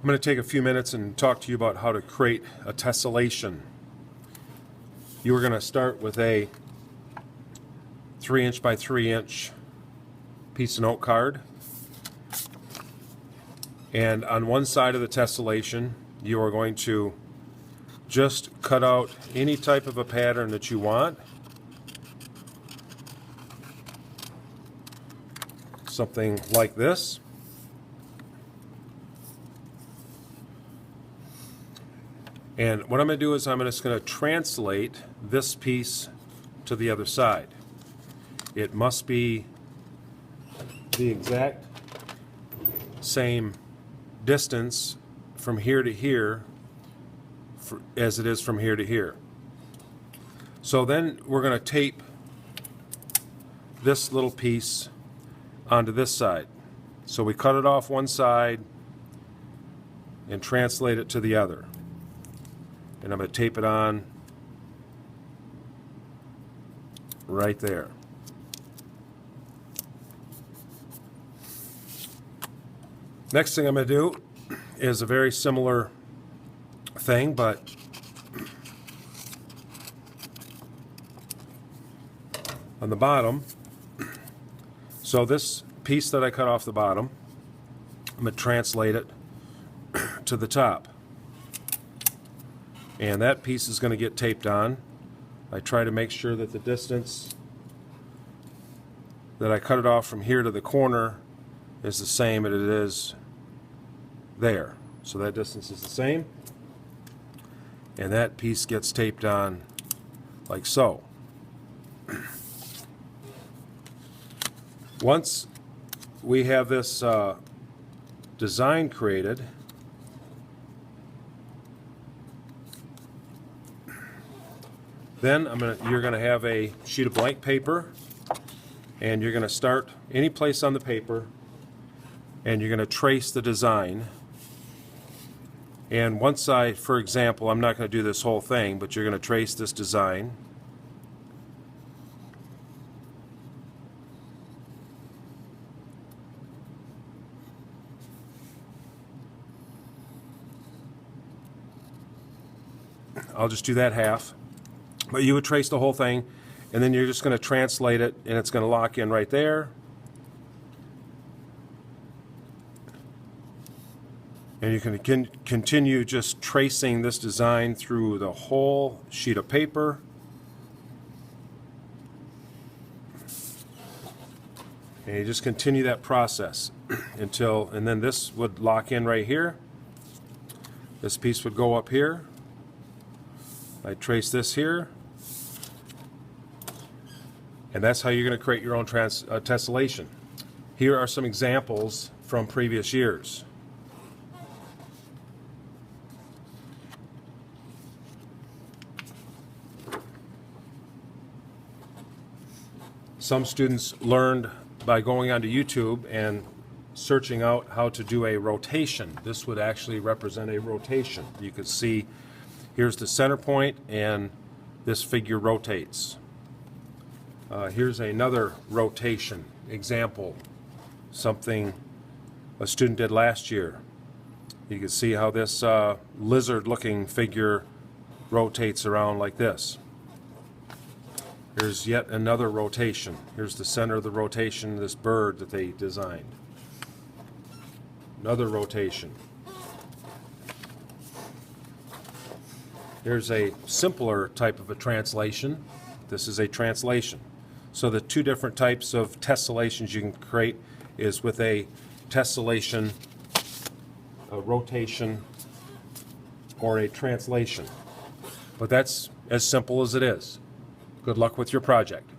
I'm going to take a few minutes and talk to you about how to create a tessellation. You are going to start with a 3" by 3" piece of note card. And on one side of the tessellation, you are going to just cut out any type of a pattern that you want. Something like this. And what I'm going to do is I'm just going to translate this piece to the other side. It must be the exact same distance from here to here as it is from here to here. So then we're going to tape this little piece onto this side. So we cut it off one side and translate it to the other. And I'm going to tape it on right there. Next thing I'm going to do is a very similar thing, but on the bottom. So this piece that I cut off the bottom, I'm going to translate it to the top. And that piece is going to get taped on. I try to make sure that the distance that I cut it off from here to the corner is the same as it is there. So that distance is the same. And that piece gets taped on like so. Once we have this design created, then you're going to have a sheet of blank paper, and you're going to start any place on the paper, and you're going to trace the design. And once for example, I'm not going to do this whole thing, but you're going to trace this design. I'll just do that half. But you would trace the whole thing, and then you're just going to translate it, and it's going to lock in right there. And you can continue just tracing this design through the whole sheet of paper. And you just continue that process and then this would lock in right here. This piece would go up here. I trace this here. And that's how you're going to create your own tessellation. Here are some examples from previous years. Some students learned by going onto YouTube and searching out how to do a rotation. This would actually represent a rotation. You could see here's the center point, and this figure rotates. Here's another rotation example, something a student did last year. You can see how this lizard-looking figure rotates around like this. Here's yet another rotation. Here's the center of the rotation, this bird that they designed. Another rotation. Here's a simpler type of a translation. This is a translation. So the two different types of tessellations you can create is with a tessellation, a rotation, or a translation. But that's as simple as it is. Good luck with your project.